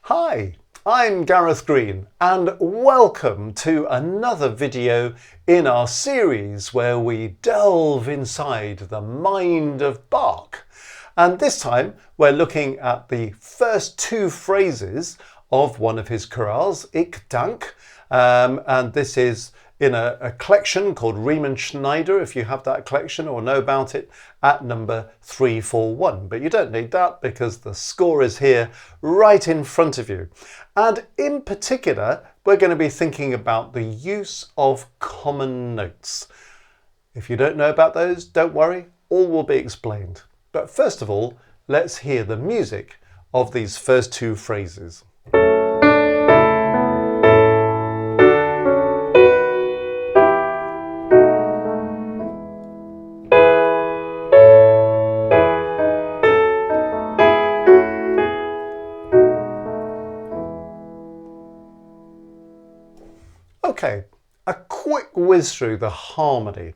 Hi, I'm Gareth Green and welcome to another video in our series where we delve inside the mind of Bach. And this time we're looking at the first two phrases of one of his chorales, Ich Dank, and this is in a collection called Riemann Schneider, if you have that collection or know about it, at number 341. But you don't need that because the score is here right in front of you. And in particular, we're going to be thinking about the use of common notes. If you don't know about those, don't worry, all will be explained. But first of all, let's hear the music of these first two phrases. Okay, a quick whiz through the harmony,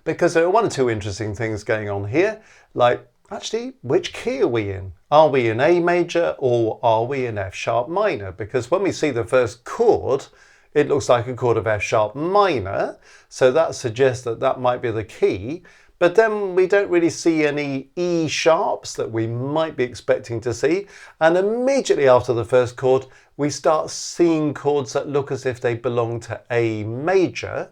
because there are one or two interesting things going on here, like actually which key are we in? Are we in A major or are we in F sharp minor? Because when we see the first chord, it looks like a chord of F sharp minor, so that suggests that that might be the key. But then we don't really see any E sharps that we might be expecting to see. And immediately after the first chord, we start seeing chords that look as if they belong to A major.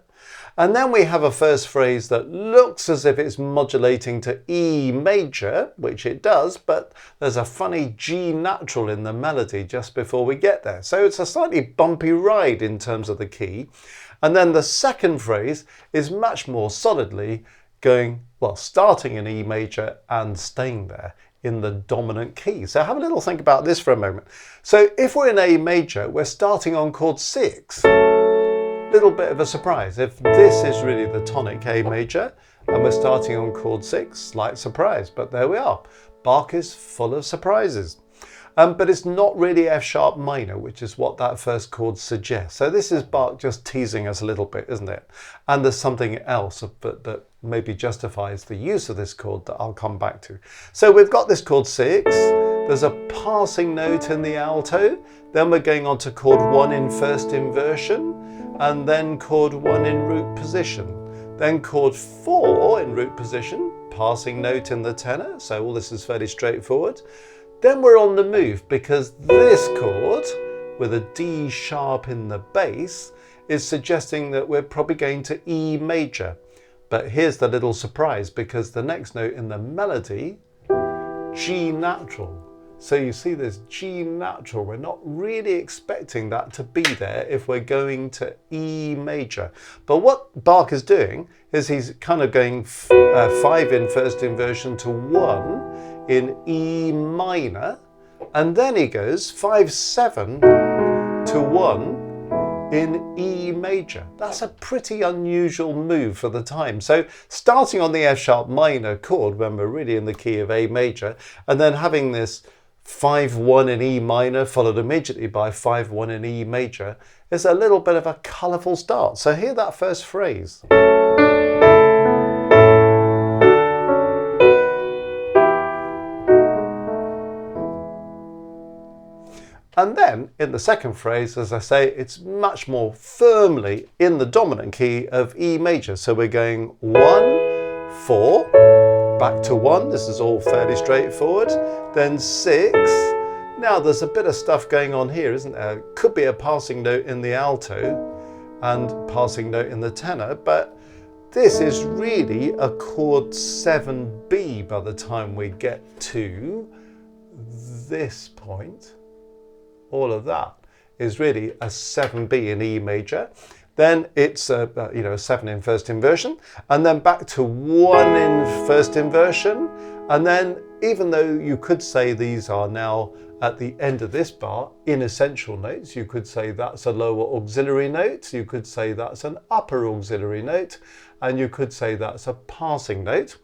And then we have a first phrase that looks as if it's modulating to E major, which it does, but there's a funny G natural in the melody just before we get there. So it's a slightly bumpy ride in terms of the key. And then the second phrase is much more solidly going, well, starting in E major and staying there in the dominant key. So have a little think about this for a moment. So if we're in A major, we're starting on chord 6. Little bit of a surprise. If this is really the tonic A major and we're starting on chord 6, slight surprise, but there we are. Bach is full of surprises. But it's not really F sharp minor, which is what that first chord suggests. So this is Bach just teasing us a little bit, isn't it? And there's something else that maybe justifies the use of this chord that I'll come back to. So we've got this chord 6. There's a passing note in the alto. Then we're going on to chord 1 in first inversion, and then chord 1 in root position. Then chord 4 in root position, passing note in the tenor. So all this is fairly straightforward. Then we're on the move because this chord with a D sharp in the bass is suggesting that we're probably going to E major. But here's the little surprise, because the next note in the melody, G natural. So you see this G natural, we're not really expecting that to be there if we're going to E major. But what Bach is doing is he's kind of going 5 in first inversion to 1 in E minor, and then he goes 5/7 to 1 in E major. That's a pretty unusual move for the time. So starting on the F sharp minor chord when we're really in the key of A major, and then having this 5/1 in E minor followed immediately by 5/1 in E major is a little bit of a colourful start. So hear that first phrase. And then in the second phrase, as I say, it's much more firmly in the dominant key of E major. So we're going 1, 4, back to 1. This is all fairly straightforward. Then 6. Now there's a bit of stuff going on here, isn't there? Could be a passing note in the alto and passing note in the tenor, but this is really a chord 7B by the time we get to this point. All of that is really a 7B in E major. Then it's a 7 in first inversion, and then back to 1 in first inversion. And then even though you could say these are now at the end of this bar inessential notes, you could say that's a lower auxiliary note, you could say that's an upper auxiliary note, and you could say that's a passing note,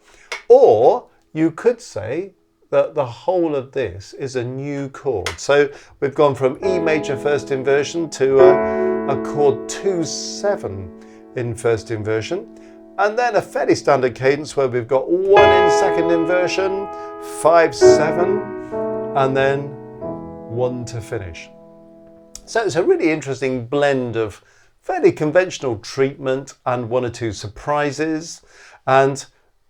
or you could say that the whole of this is a new chord. So we've gone from E major first inversion to a chord 2/7 in first inversion, and then a fairly standard cadence where we've got 1 in second inversion, 5/7, and then one to finish. So it's a really interesting blend of fairly conventional treatment and one or two surprises, and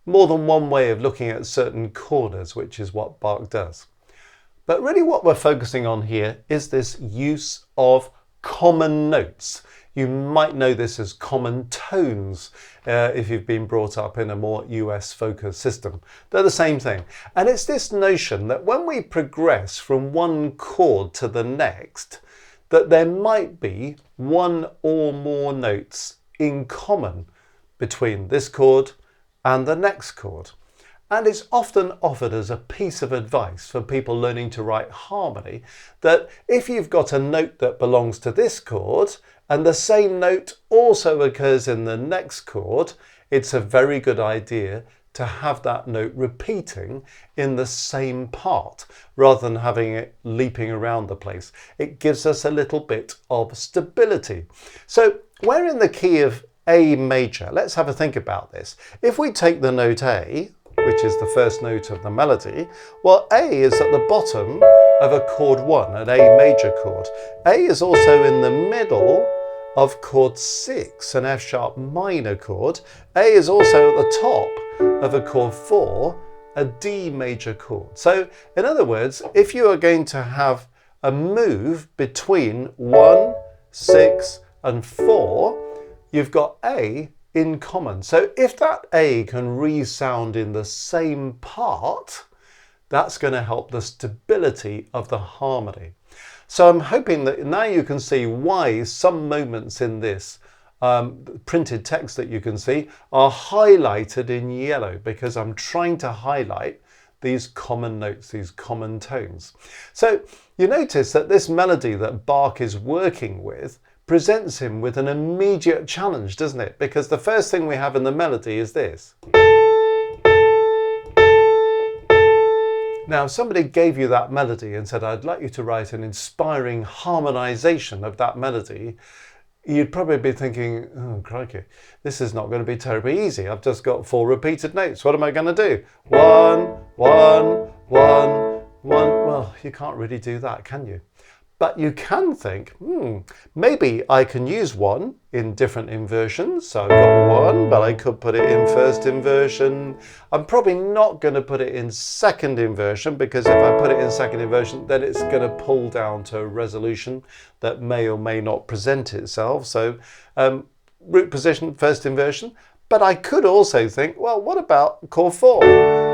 more than one way of looking at certain corners, which is what Bach does. But really what we're focusing on here is this use of common notes. You might know this as common tones if you've been brought up in a more US focused system. They're the same thing. And it's this notion that when we progress from one chord to the next, that there might be one or more notes in common between this chord and the next chord. And it's often offered as a piece of advice for people learning to write harmony, that if you've got a note that belongs to this chord and the same note also occurs in the next chord, it's a very good idea to have that note repeating in the same part rather than having it leaping around the place. It gives us a little bit of stability. So we're in the key of A major. Let's have a think about this. If we take the note A, which is the first note of the melody, well, A is at the bottom of a chord 1, an A major chord. A is also in the middle of chord 6, an F sharp minor chord. A is also at the top of a chord 4, a D major chord. So in other words, if you are going to have a move between 1, 6 and 4, you've got A in common. So if that A can resound in the same part, that's going to help the stability of the harmony. So I'm hoping that now you can see why some moments in this printed text that you can see are highlighted in yellow, because I'm trying to highlight these common notes, these common tones. So you notice that this melody that Bach is working with presents him with an immediate challenge, doesn't it? Because the first thing we have in the melody is this. Now, if somebody gave you that melody and said, I'd like you to write an inspiring harmonization of that melody, you'd probably be thinking, oh, crikey, this is not going to be terribly easy. I've just got 4 repeated notes. What am I going to do? 1, 1, 1, 1. Well, you can't really do that, can you? But you can think, maybe I can use 1 in different inversions. So I've got 1, but I could put it in first inversion. I'm probably not going to put it in second inversion, because if I put it in second inversion, then it's going to pull down to a resolution that may or may not present itself. So root position, first inversion. But I could also think, well, what about chord 4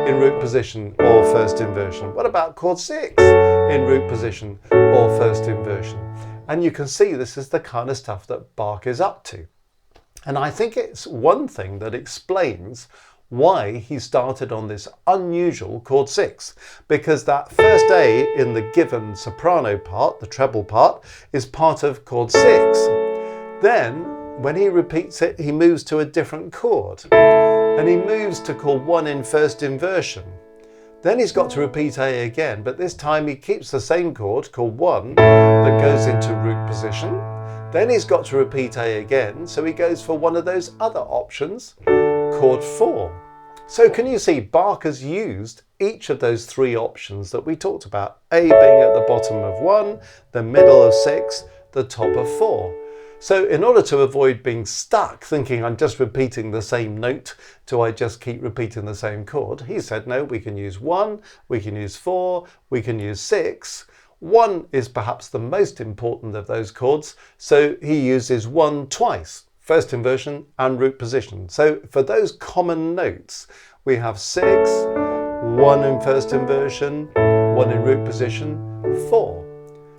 in root position or first inversion? What about chord 6 in root position or first inversion? And you can see this is the kind of stuff that Bach is up to. And I think it's one thing that explains why he started on this unusual chord 6, because that first A in the given soprano part, the treble part, is part of chord 6. Then when he repeats it, he moves to a different chord, and he moves to chord 1 in first inversion. Then he's got to repeat A again, but this time he keeps the same chord, chord 1, but goes into root position. Then he's got to repeat A again, so he goes for one of those other options, chord 4. So can you see Bach has used each of those 3 options that we talked about, A being at the bottom of 1, the middle of 6, the top of 4. So in order to avoid being stuck thinking I'm just repeating the same note, do I just keep repeating the same chord? He said, no, we can use 1, we can use 4, we can use 6. 1 is perhaps the most important of those chords, so he uses 1 twice, first inversion and root position. So for those common notes, we have 6, 1 in first inversion, 1 in root position, 4.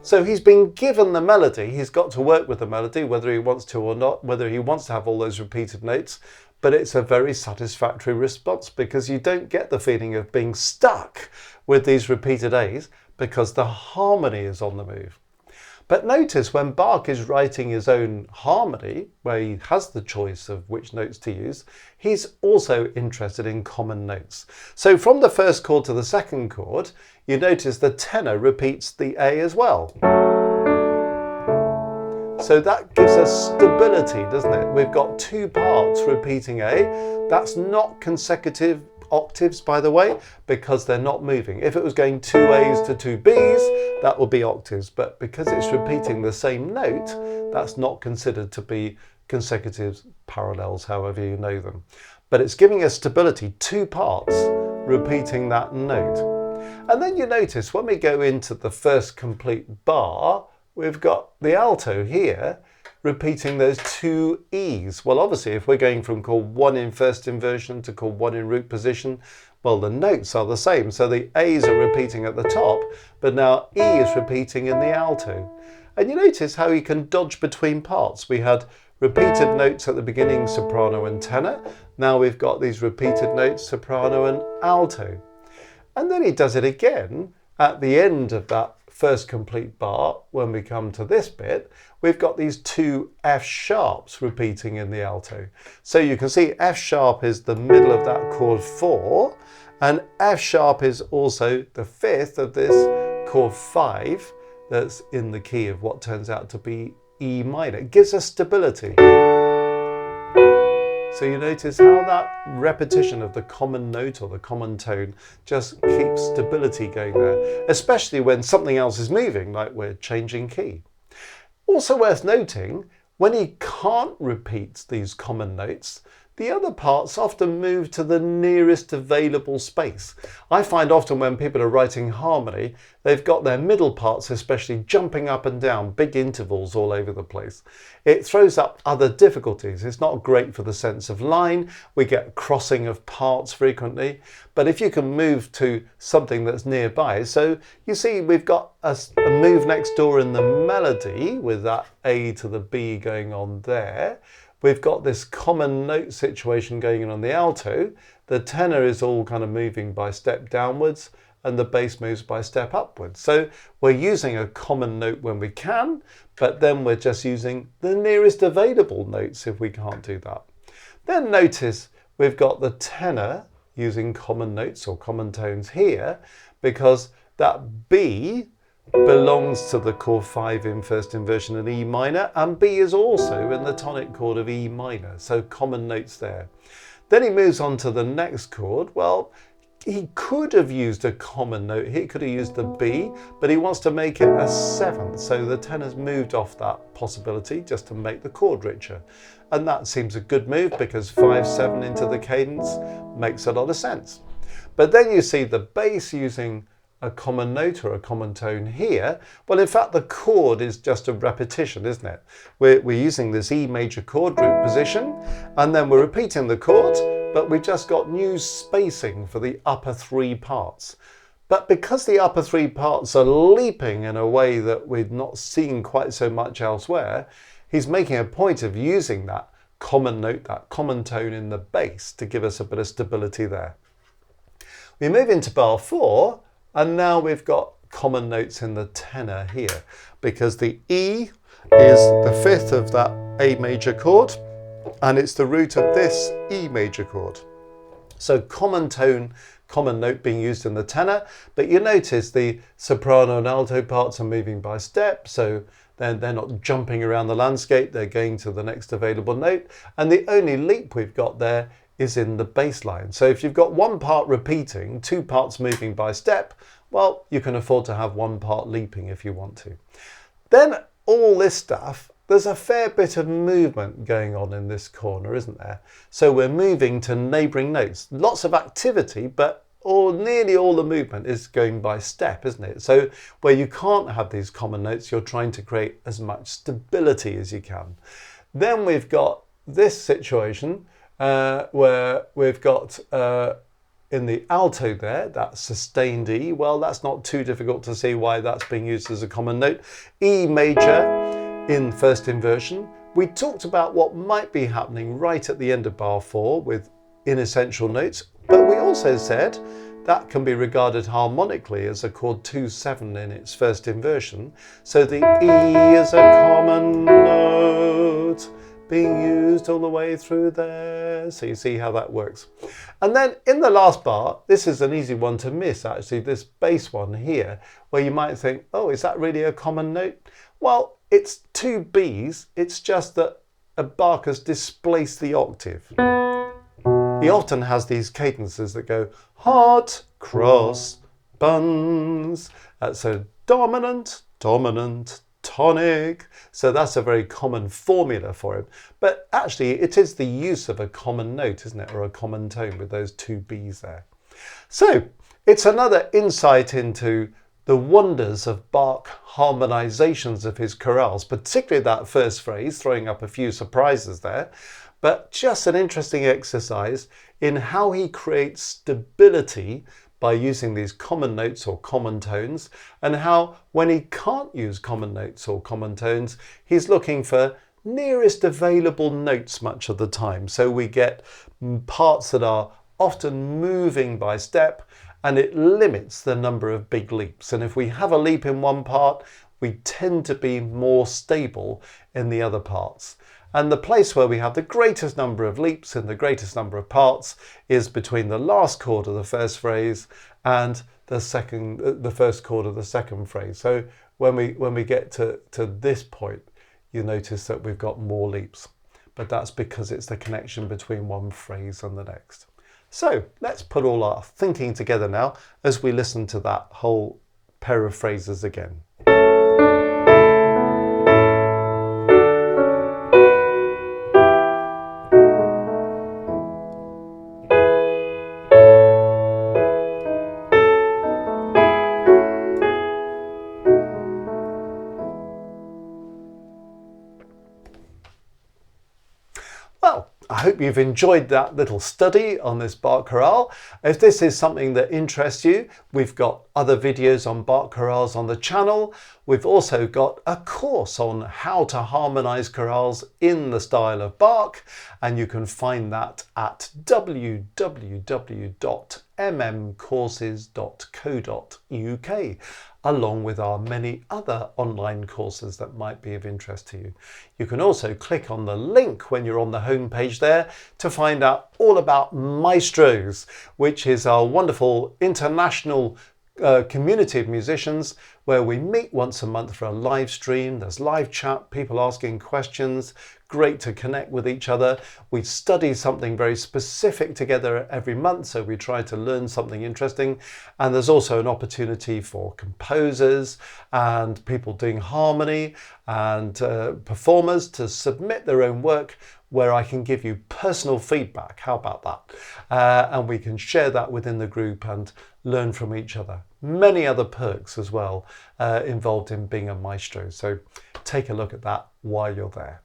So he's been given the melody, he's got to work with the melody, whether he wants to or not, whether he wants to have all those repeated notes, but it's a very satisfactory response, because you don't get the feeling of being stuck with these repeated A's, because the harmony is on the move. But notice when Bach is writing his own harmony, where he has the choice of which notes to use, he's also interested in common notes. So from the first chord to the second chord, you notice the tenor repeats the A as well. So that gives us stability, doesn't it? We've got 2 parts repeating A. That's not consecutive octaves, by the way, because they're not moving. If it was going 2 A's to 2 B's, that would be octaves. But because it's repeating the same note, that's not considered to be consecutive parallels, however you know them. But it's giving us stability, 2 parts repeating that note. And then you notice when we go into the first complete bar, we've got the alto here repeating those 2 E's. Well, obviously, if we're going from chord 1 in first inversion to chord 1 in root position, well, the notes are the same. So the A's are repeating at the top, but now E is repeating in the alto. And you notice how you can dodge between parts. We had repeated notes at the beginning, soprano and tenor. Now we've got these repeated notes, soprano and alto. And then he does it again at the end of that first complete bar. When we come to this bit, we've got these 2 F sharps repeating in the alto. So you can see F sharp is the middle of that chord 4, and F sharp is also the 5th of this chord 5 that's in the key of what turns out to be E minor. It gives us stability. So you notice how that repetition of the common note or the common tone just keeps stability going there, especially when something else is moving, like we're changing key. Also worth noting, when he can't repeat these common notes, the other parts often move to the nearest available space. I find often when people are writing harmony, they've got their middle parts especially jumping up and down, big intervals all over the place. It throws up other difficulties. It's not great for the sense of line. We get crossing of parts frequently. But if you can move to something that's nearby, so you see we've got a move next door in the melody with that A to the B going on there. We've got this common note situation going on the alto. The tenor is all kind of moving by step downwards and the bass moves by step upwards. So we're using a common note when we can, but then we're just using the nearest available notes if we can't do that. Then notice we've got the tenor using common notes or common tones here because that B belongs to the chord 5 in first inversion in E minor, and B is also in the tonic chord of E minor, so common notes there. Then he moves on to the next chord. Well, he could have used a common note. He could have used the B, but he wants to make it a 7th, so the tenor's moved off that possibility just to make the chord richer. And that seems a good move because 5/7 into the cadence makes a lot of sense. But then you see the bass using a common note or a common tone here. Well, in fact, the chord is just a repetition, isn't it? We're using this E major chord root position, and then we're repeating the chord, but we've just got new spacing for the upper 3 parts. But because the upper 3 parts are leaping in a way that we've not seen quite so much elsewhere, he's making a point of using that common note, that common tone in the bass to give us a bit of stability there. We move into bar 4, and now we've got common notes in the tenor here because the E is the 5th of that A major chord and it's the root of this E major chord. So common tone, common note being used in the tenor, but you notice the soprano and alto parts are moving by step, so they're not jumping around the landscape, they're going to the next available note, and the only leap we've got there is in the bass line. So if you've got one part repeating, 2 parts moving by step, well, you can afford to have 1 part leaping if you want to. Then all this stuff, there's a fair bit of movement going on in this corner, isn't there? So we're moving to neighbouring notes. Lots of activity, but nearly all the movement is going by step, isn't it? So where you can't have these common notes, you're trying to create as much stability as you can. Then we've got this situation where we've got in the alto there, that sustained E. Well, that's not too difficult to see why that's being used as a common note. E major in first inversion. We talked about what might be happening right at the end of bar 4 with inessential notes, but we also said that can be regarded harmonically as a chord 2/7 in its first inversion. So the E is a common note being used all the way through there. So you see how that works. And then in the last bar, this is an easy one to miss actually, this bass one here, where you might think, oh, is that really a common note? Well, it's 2 Bs, it's just that Bach has displaced the octave. he often has these cadences that go hot, cross, buns. So dominant, dominant, tonic. So that's a very common formula for him. But actually, it is the use of a common note, isn't it? Or a common tone with those two Bs there. So it's another insight into the wonders of Bach harmonizations of his chorales, particularly that first phrase, throwing up a few surprises there. But just an interesting exercise in how he creates stability by using these common notes or common tones, and how when he can't use common notes or common tones, he's looking for nearest available notes much of the time. So we get parts that are often moving by step, and it limits the number of big leaps. And if we have a leap in one part, we tend to be more stable in the other parts. And the place where we have the greatest number of leaps and the greatest number of parts is between the last chord of the first phrase and the first chord of the second phrase. So when we get to this point, you notice that we've got more leaps, but that's because it's the connection between one phrase and the next. So let's put all our thinking together now as we listen to that whole pair of phrases again. Well, I hope you've enjoyed that little study on this Bach chorale. If this is something that interests you, we've got other videos on Bach chorales on the channel. We've also got a course on how to harmonize chorales in the style of Bach, and you can find that at www.mmcourses.co.uk, along with our many other online courses that might be of interest to you. You can also click on the link when you're on the home page there to find out all about Maestros, which is our wonderful international community of musicians where we meet once a month for a live stream. There's live chat, people asking questions, great to connect with each other. We study something very specific together every month, so we try to learn something interesting. And there's also an opportunity for composers and people doing harmony and performers to submit their own work, where I can give you personal feedback. How about that? And we can share that within the group and learn from each other. Many other perks as well involved in being a maestro. So take a look at that while you're there.